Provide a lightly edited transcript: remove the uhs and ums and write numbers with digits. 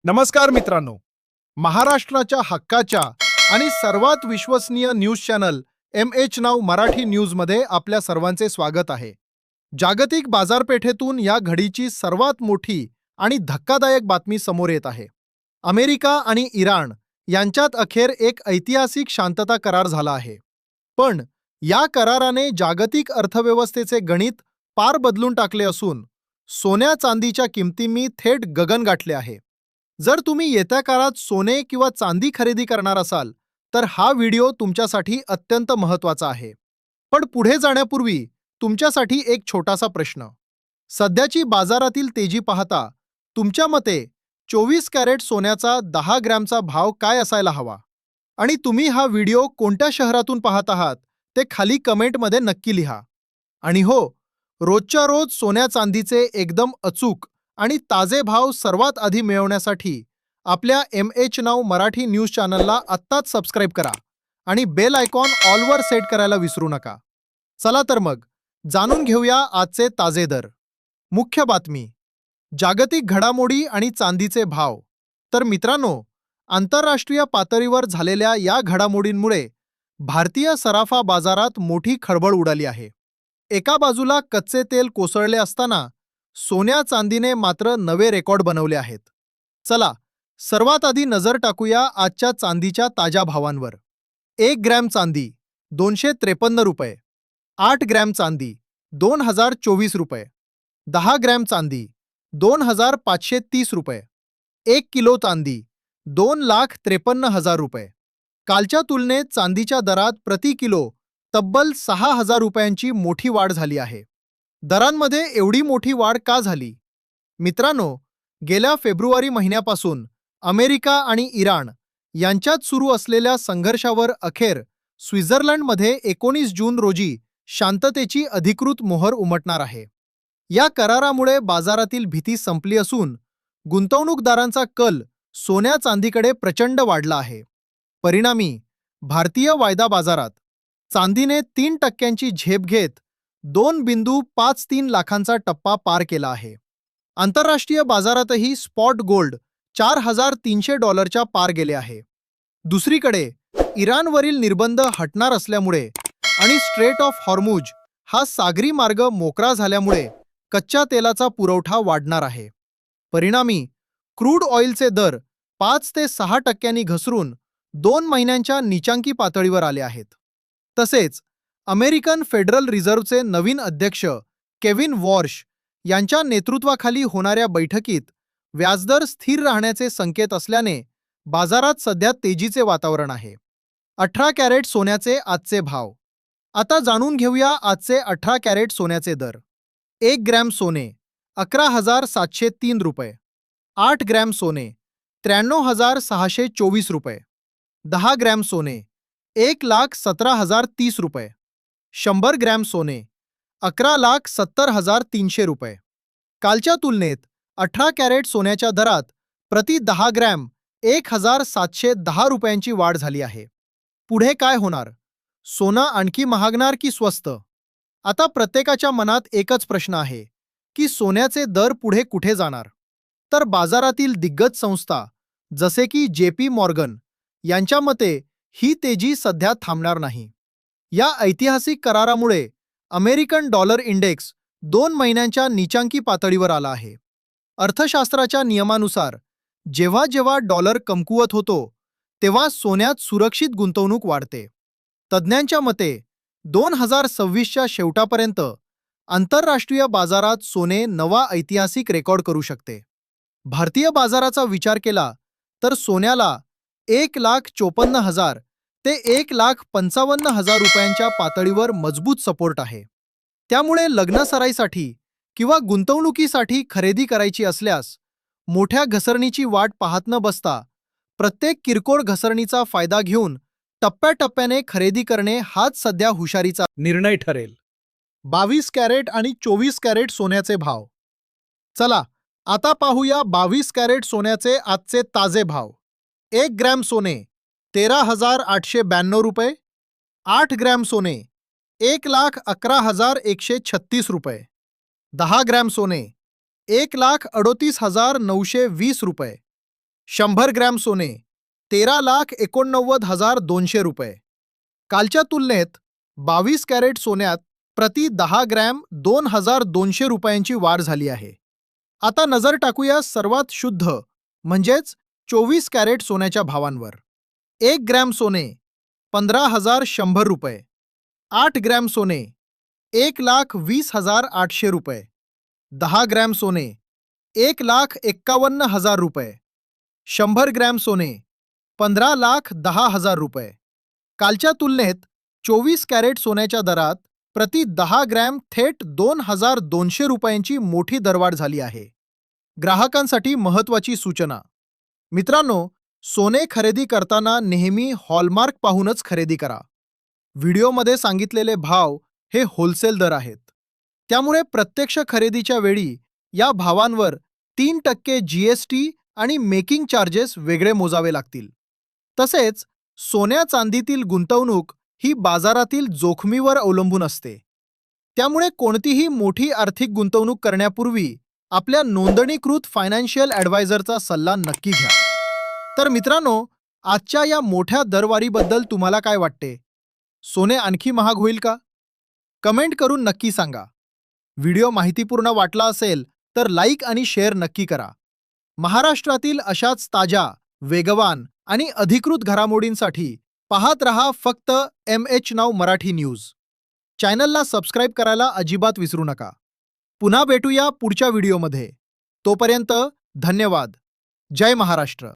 नमस्कार मित्रांनो. महाराष्ट्राच्या हक्काच्या आणि सर्वात विश्वसनीय न्यूज चॅनल एम नाव मराठी न्यूजमध्ये आपल्या सर्वांचे स्वागत आहे. जागतिक बाजारपेठेतून या घडीची सर्वात मोठी आणि धक्कादायक बातमी समोर येत आहे. अमेरिका आणि इराण यांच्यात अखेर एक ऐतिहासिक शांतता करार झाला आहे. पण या कराराने जागतिक अर्थव्यवस्थेचे गणित पार बदलून टाकले असून सोन्या चांदीच्या किमतींनी थेट गगन गाठले आहे. जर तुम्ही येत्या काळात सोने किंवा चांदी खरेदी करणार असाल तर हा व्हिडिओ तुमच्यासाठी अत्यंत महत्त्वाचा आहे. पण पुढे जाण्यापूर्वी तुमच्यासाठी एक छोटासा प्रश्न. सध्याची बाजारातील तेजी पाहता तुमच्या मते 24 कॅरेट सोन्याचा 10 ग्रॅमचा भाव काय असायला हवा? आणि तुम्ही हा व्हिडिओ कोणत्या शहरातून पाहत आहात ते खाली कमेंटमध्ये नक्की लिहा. आणि हो, रोजच्या रोज सोन्या चांदीचे एकदम अचूक आणि ताजे भाव सर्वात आधी मिळवण्यासाठी आपल्या नाव मराठी न्यूज चॅनलला आत्ताच सबस्क्राईब करा आणि बेल आयकॉन ऑलवर सेट करायला विसरू नका. चला तर मग जाणून घेऊया आजचे ताजे दर. मुख्य बातमी: जागतिक घडामोडी आणि चांदीचे भाव. तर मित्रांनो, आंतरराष्ट्रीय पातळीवर झालेल्या या घडामोडींमुळे भारतीय सराफा बाजारात मोठी खळबळ उडाली आहे. एका बाजूला कच्चे तेल कोसळले असताना सोन्या चांदीने मात्र नवे रेकॉर्ड बनवले आहेत. चला सर्वात आधी नजर टाकूया आजच्या चांदीच्या ताज्या भावांवर. 1 ग्रॅम चांदी ₹253, 8 ग्रॅम चांदी ₹2024, 10 ग्रॅम चांदी ₹2530, 1 किलो चांदी ₹2,53,000. कालच्या तुलनेत चांदीच्या दरात प्रति किलो तब्बल ₹6,000 मोठी वाढ झाली आहे. दरांमध्ये एवढी मोठी वाढ का झाली? मित्रांनो, गेल्या फेब्रुवारी महिन्यापासून अमेरिका आणि इराण यांच्यात सुरू असलेल्या संघर्षावर अखेर स्वित्झर्लंडमध्ये 19 जून रोजी शांततेची अधिकृत मोहर उमटणार आहे. या करारामुळे बाजारातील भीती संपली असून गुंतवणूकदारांचा कल सोन्या चांदीकडे प्रचंड वाढला आहे. परिणामी भारतीय वायदा बाजारात चांदीने 3% झेप घेत 2.53 लाखांचा टप्पा पार केला आहे. आंतरराष्ट्रीय बाजारातही स्पॉट गोल्ड $4,300 पार गेले आहे. दुसरीकडे इराणवरील निर्बंध हटणार असल्यामुळे आणि स्ट्रेट ऑफ हॉर्मुझ हा सागरी मार्ग मोकळा झाल्यामुळे कच्च्या तेलाचा पुरवठा वाढणार आहे. परिणामी क्रूड ऑइलचे दर 5 ते 6% घसरून 2 महिन्यांच्या नीचांकी पातळीवर आले आहेत. तसेच अमेरिकन फेडरल रिझर्व्हचे नवीन अध्यक्ष केविन वॉर्श यांच्या नेतृत्वाखाली होणाऱ्या बैठकीत व्याजदर स्थिर राहण्याचे संकेत असल्याने बाजारात सध्या तेजीचे वातावरण आहे. 18 कॅरेट सोन्याचे आजचे भाव. आता जाणून घेऊया आजचे 18 कॅरेट सोन्याचे दर. 1 ग्रॅम सोने ₹11,703, 8 ग्रॅम सोने ₹93,624, 10 ग्रॅम सोने ₹1,17,030, 100 ग्रॅम सोने ₹11,70,300. कालच्या तुलनेत 18 कॅरेट सोन्याच्या दरात प्रति 10 ग्रॅम ₹1,710 वाढ झाली आहे. पुढे काय होणार? सोनं आणखी महागणार की स्वस्त? आता प्रत्येकाच्या मनात एकच प्रश्न आहे की सोन्याचे दर पुढे कुठे जाणार? तर बाजारातील दिग्गज संस्था जसे की JP मॉर्गन यांच्या मते ही तेजी सध्या थांबणार नाही. या ऐतिहासिक करारामुळे अमेरिकन डॉलर इंडेक्स 2 महिन्यांच्या नीचांकी पातळीवर आला आहे. अर्थशास्त्राच्या नियमानुसार जेव्हा जेव्हा डॉलर कमकुवत होतो तेव्हा सोन्यात सुरक्षित गुंतवणूक वाढते. तज्ज्ञांच्या मते 2026च्या शेवटापर्यंत आंतरराष्ट्रीय बाजारात सोने नवा ऐतिहासिक रेकॉर्ड करू शकते. भारतीय बाजाराचा विचार केला तर सोन्याला 1,54,000 ते 1,55,000 पातळीवर मजबूत सपोर्ट आहे. त्यामुळे लग्नसराईसाठी किंवा गुंतवणुकीसाठी खरेदी करायची असल्यास मोठ्या घसरणीची वाट पाहत न बसता प्रत्येक किरकोळ घसरणीचा फायदा घेऊन टप्प्याटप्प्याने खरेदी करणे हाच सध्या हुशारीचा निर्णय ठरेल. 22 कॅरेट आणि 24 कॅरेट सोन्याचे भाव. चला आता पाहूया 22 कॅरेट सोन्याचे आजचे ताजे भाव. 1 ग्रॅम सोने ₹13,892, 8 ग्रॅम सोने ₹1,11,136, 10 ग्रॅम सोने ₹1,38,920, 100 ग्रॅम सोने 13,89,200 रुपये. कालच्या तुलनेत 22 कॅरेट सोन्यात प्रति 10 ग्रॅम 2,200 रुपयांची वाढ झाली आहे. आता नजर टाकूया सर्वात शुद्ध म्हणजेच 24 कॅरेट सोन्याच्या भावांवर. 1 ग्रॅम सोने 15,100 रुपये. 8 ग्रॅम सोने 1,20,800 रुपये. 10 ग्रॅम सोने 1,51,000 रुपये. 100 ग्रॅम सोने 15,10,000 रुपये. कालच्या तुलनेत 24 कॅरेट सोन्याच्या दरात प्रति 10 ग्रॅम थेट 2,200 रुपयांची मोठी दरवाढ झाली आहे. ग्राहकांसाठी महत्त्वाची सूचना. मित्रांनो, सोने खरेदी करताना नेहमी हॉलमार्क पाहूनच खरेदी करा. व्हिडिओमध्ये सांगितलेले भाव हे होलसेल दर आहेत. त्यामुळे प्रत्यक्ष खरेदीच्या वेळी या भावांवर 3% GST आणि मेकिंग चार्जेस वेगळे मोजावे लागतील. तसेच सोन्या चांदीतील गुंतवणूक ही बाजारातील जोखमीवर अवलंबून असते. त्यामुळे कोणतीही मोठी आर्थिक गुंतवणूक करण्यापूर्वी आपल्या नोंदणीकृत फायनान्शियल ॲडवायझरचा सल्ला नक्की घ्या. तर मित्रांनो, आजच्या या मोठ्या दरवाढीबद्दल तुम्हाला काय वाटते? सोने आणखी महाग होईल का? कमेंट करून नक्की सांगा. व्हिडिओ माहितीपूर्ण वाटला असेल तर लाईक आणि शेअर नक्की करा. महाराष्ट्रातील अशाच ताज्या, वेगवान आणि अधिकृत घडामोडींसाठी पाहत रहा फक्त MH नाऊ मराठी न्यूज. चॅनलला सबस्क्राईब करायला अजिबात विसरू नका. पुन्हा भेटूया पुढच्या व्हिडिओमध्ये. तोपर्यंत धन्यवाद. जय महाराष्ट्र.